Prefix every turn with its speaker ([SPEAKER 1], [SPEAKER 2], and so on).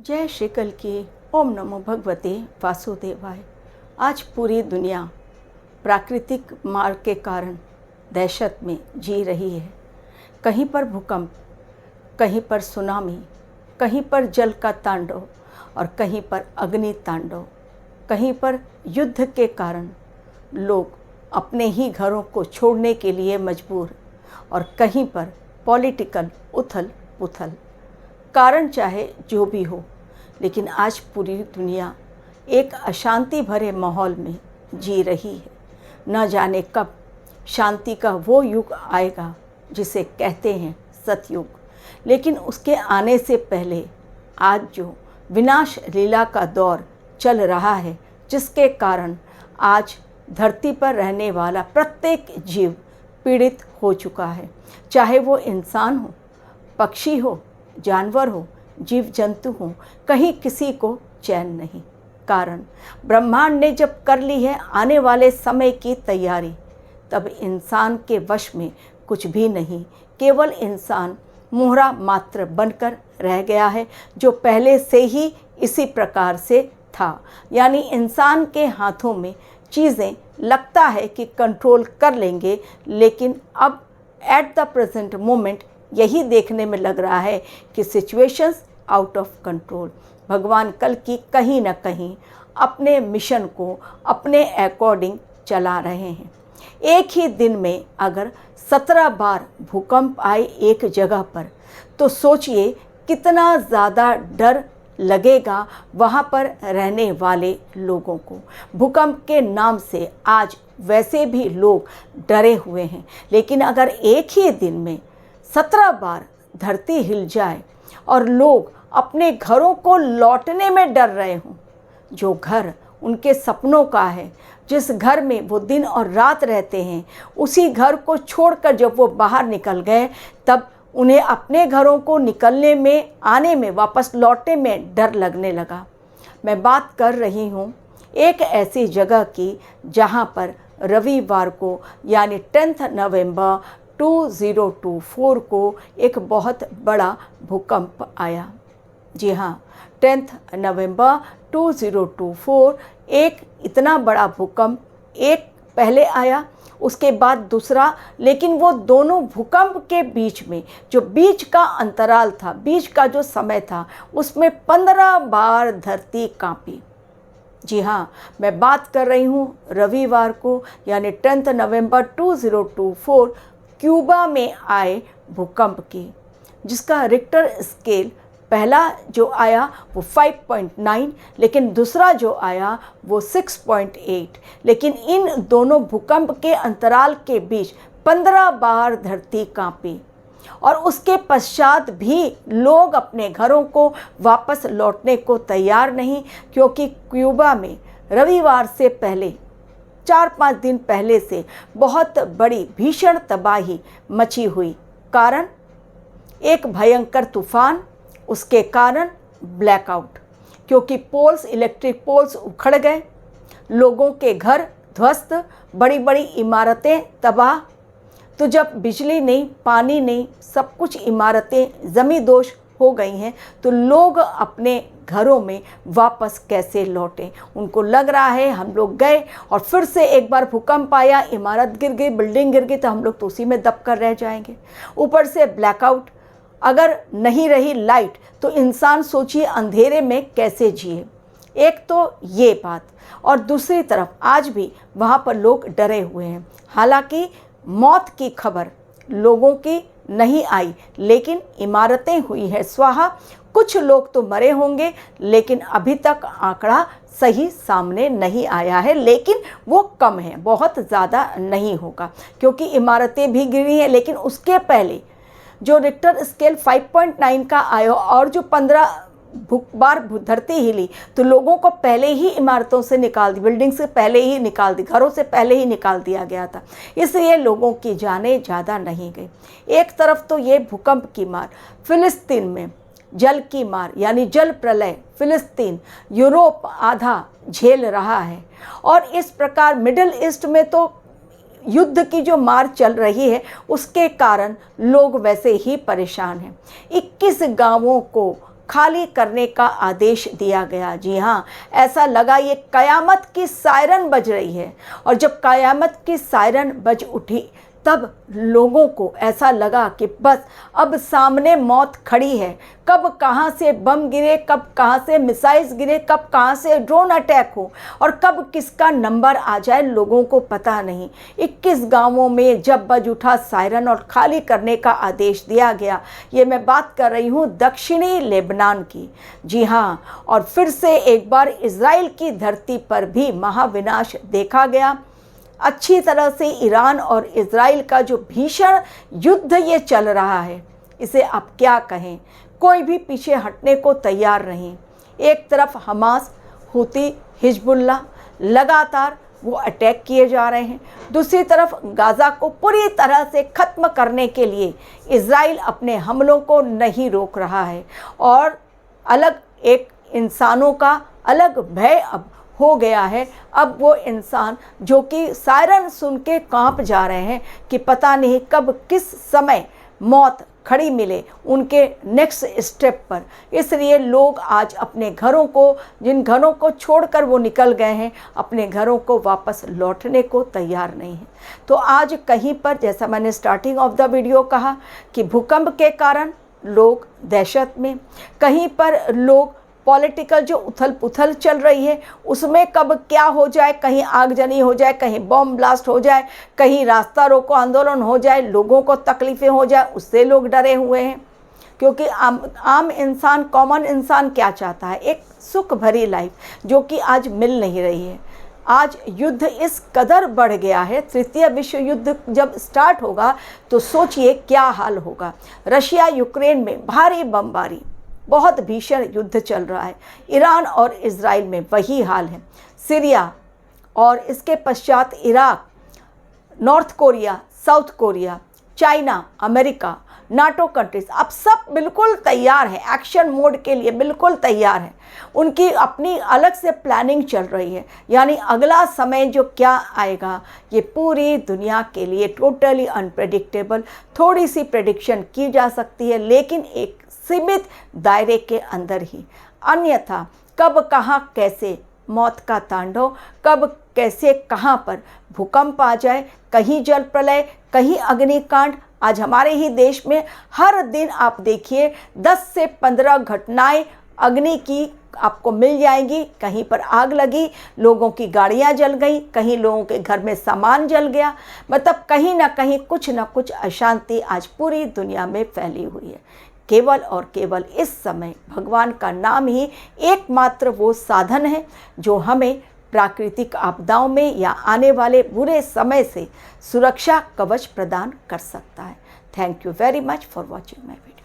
[SPEAKER 1] जय श्री कल की। ओम नमो भगवते वासुदेवाय। आज पूरी दुनिया प्राकृतिक मार के कारण दहशत में जी रही है। कहीं पर भूकंप, कहीं पर सुनामी, कहीं पर जल का तांडव और कहीं पर अग्नि तांडव, कहीं पर युद्ध के कारण लोग अपने ही घरों को छोड़ने के लिए मजबूर और कहीं पर पॉलिटिकल उथल पुथल। कारण चाहे जो भी हो, लेकिन आज पूरी दुनिया एक अशांति भरे माहौल में जी रही है। न जाने कब शांति का वो युग आएगा जिसे कहते हैं सतयुग, लेकिन उसके आने से पहले आज जो विनाश लीला का दौर चल रहा है, जिसके कारण आज धरती पर रहने वाला प्रत्येक जीव पीड़ित हो चुका है। चाहे वो इंसान हो, पक्षी हो, जानवर हो, जीव जंतु हो, कहीं किसी को चैन नहीं। कारण ब्रह्मांड ने जब कर ली है आने वाले समय की तैयारी, तब इंसान के वश में कुछ भी नहीं। केवल इंसान मोहरा मात्र बनकर रह गया है, जो पहले से ही इसी प्रकार से था। यानी इंसान के हाथों में चीज़ें लगता है कि कंट्रोल कर लेंगे, लेकिन अब एट द प्रेजेंट मोमेंट यही देखने में लग रहा है कि सिचुएशंस आउट ऑफ कंट्रोल। भगवान कल की कहीं ना कहीं अपने मिशन को अपने अकॉर्डिंग चला रहे हैं। एक ही दिन में अगर 17 बार भूकंप आए एक जगह पर, तो सोचिए कितना ज़्यादा डर लगेगा वहाँ पर रहने वाले लोगों को। भूकंप के नाम से आज वैसे भी लोग डरे हुए हैं, लेकिन अगर एक ही दिन में 17 बार धरती हिल जाए और लोग अपने घरों को लौटने में डर रहे हों, जो घर उनके सपनों का है, जिस घर में वो दिन और रात रहते हैं, उसी घर को छोड़कर जब वो बाहर निकल गए, तब उन्हें अपने घरों को निकलने में, आने में, वापस लौटने में डर लगने लगा। मैं बात कर रही हूँ एक ऐसी जगह की जहाँ पर रविवार को यानी 10 नवंबर 2024 को एक बहुत बड़ा भूकंप आया। जी हाँ, 10 नवंबर 2024 एक इतना बड़ा भूकंप एक पहले आया, उसके बाद दूसरा, लेकिन वो दोनों भूकंप के बीच में जो बीच का अंतराल था, बीच का जो समय था, उसमें 15 बार धरती कांपी। जी हाँ, मैं बात कर रही हूँ रविवार को यानी 10 नवंबर 2024 क्यूबा में आए भूकंप की, जिसका रिक्टर स्केल पहला जो आया वो 5.9, लेकिन दूसरा जो आया वो 6.8। लेकिन इन दोनों भूकंप के अंतराल के बीच 15 बार धरती कांपी और उसके पश्चात भी लोग अपने घरों को वापस लौटने को तैयार नहीं, क्योंकि क्यूबा में रविवार से पहले 4-5 दिन पहले से बहुत बड़ी भीषण तबाही मची हुई। कारण एक भयंकर तूफान, उसके कारण ब्लैकआउट, क्योंकि पोल्स, इलेक्ट्रिक पोल्स उखड़ गए, लोगों के घर ध्वस्त, बड़ी बड़ी इमारतें तबाह। तो जब बिजली नहीं, पानी नहीं, सब कुछ इमारतें जमींदोज हो गई हैं, तो लोग अपने घरों में वापस कैसे लौटें। उनको लग रहा है हम लोग गए और फिर से एक बार भूकंप आया, इमारत गिर गई, बिल्डिंग गिर गई, तो हम लोग तो उसी में दब कर रह जाएंगे। ऊपर से ब्लैकआउट, अगर नहीं रही लाइट तो इंसान सोचिए अंधेरे में कैसे जिए। एक तो ये बात, और दूसरी तरफ आज भी वहाँ पर लोग डरे हुए हैं। हालांकि मौत की खबर लोगों की नहीं आई, लेकिन इमारतें हुई है स्वाहा। कुछ लोग तो मरे होंगे, लेकिन अभी तक आंकड़ा सही सामने नहीं आया है, लेकिन वो कम है, बहुत ज़्यादा नहीं होगा, क्योंकि इमारतें भी गिरी हैं। लेकिन उसके पहले जो रिक्टर स्केल 5.9 का आया और जो 15 बार धरती हिली, तो लोगों को पहले ही इमारतों से निकाल दी, बिल्डिंग से पहले ही निकाल दी, घरों से पहले ही निकाल दिया गया था, इसलिए लोगों की जानें ज़्यादा नहीं गई। एक तरफ तो ये भूकंप की मार, फिलिस्तीन में जल की मार यानी जल प्रलय, फिलिस्तीन, यूरोप आधा झेल रहा है, और इस प्रकार मिडिल ईस्ट में तो युद्ध की जो मार चल रही है, उसके कारण लोग वैसे ही परेशान हैं। 21 गांवों को खाली करने का आदेश दिया गया। जी हाँ, ऐसा लगा ये कयामत की सायरन बज रही है। और जब कयामत की सायरन बज उठी तब लोगों को ऐसा लगा कि बस अब सामने मौत खड़ी है। कब कहाँ से बम गिरे, कब कहाँ से मिसाइल्स गिरे, कब कहाँ से ड्रोन अटैक हो और कब किसका नंबर आ जाए, लोगों को पता नहीं। 21 गांवों में जब बज उठा सायरन और खाली करने का आदेश दिया गया। ये मैं बात कर रही हूँ दक्षिणी लेबनान की। जी हाँ, और फिर से एक बार इज़राइल की धरती पर भी महाविनाश देखा गया। अच्छी तरह से ईरान और इज़राइल का जो भीषण युद्ध ये चल रहा है, इसे आप क्या कहें, कोई भी पीछे हटने को तैयार नहीं। एक तरफ हमास, हूती, हिजबुल्लाह लगातार वो अटैक किए जा रहे हैं, दूसरी तरफ गाज़ा को पूरी तरह से ख़त्म करने के लिए इज़राइल अपने हमलों को नहीं रोक रहा है। और अलग एक इंसानों का अलग भय अब हो गया है। अब वो इंसान जो कि सायरन सुन के कांप जा रहे हैं कि पता नहीं कब किस समय मौत खड़ी मिले उनके नेक्स्ट स्टेप पर। इसलिए लोग आज अपने घरों को, जिन घरों को छोड़कर वो निकल गए हैं, अपने घरों को वापस लौटने को तैयार नहीं हैं। तो आज कहीं पर, जैसा मैंने स्टार्टिंग ऑफ द वीडियो कहा कि भूकंप के कारण लोग दहशत में, कहीं पर लोग पॉलिटिकल जो उथल पुथल चल रही है उसमें कब क्या हो जाए, कहीं आगजनी हो जाए, कहीं बॉम्ब ब्लास्ट हो जाए, कहीं रास्ता रोको आंदोलन हो जाए, लोगों को तकलीफ़ें हो जाए, उससे लोग डरे हुए हैं। क्योंकि आम इंसान, कॉमन इंसान क्या चाहता है? एक सुख भरी लाइफ, जो कि आज मिल नहीं रही है। आज युद्ध इस कदर बढ़ गया है, तृतीय विश्व युद्ध जब स्टार्ट होगा तो सोचिए क्या हाल होगा। रशिया यूक्रेन में भारी बमबारी, बहुत भीषण युद्ध चल रहा है। ईरान और इज़राइल में वही हाल है। सीरिया और इसके पश्चात Iraq, north Korea, south Korea, China, America, NATO countries, अब सब बिल्कुल तैयार है, एक्शन मोड के लिए बिल्कुल तैयार है। उनकी अपनी अलग से प्लानिंग चल रही है। यानी अगला समय जो क्या आएगा, ये पूरी दुनिया के लिए टोटली अनप्रेडिक्टेबल। थोड़ी सी प्रेडिक्शन की जा सकती है, लेकिन एक सीमित दायरे के अंदर ही। अन्यथा कब कहाँ कैसे मौत का तांडव, कब कैसे कहाँ पर भूकंप आ जाए, कहीं जल प्रलय, कहीं अग्निकांड। आज हमारे ही देश में हर दिन आप देखिए 10 से 15 घटनाएं अग्नि की आपको मिल जाएंगी। कहीं पर आग लगी, लोगों की गाड़ियां जल गई, कहीं लोगों के घर में सामान जल गया। मतलब कहीं ना कहीं कुछ ना कुछ अशांति आज पूरी दुनिया में फैली हुई है। केवल और केवल इस समय भगवान का नाम ही एकमात्र वो साधन है जो हमें प्राकृतिक आपदाओं में या आने वाले बुरे समय से सुरक्षा कवच प्रदान कर सकता है। Thank you very much for watching my video.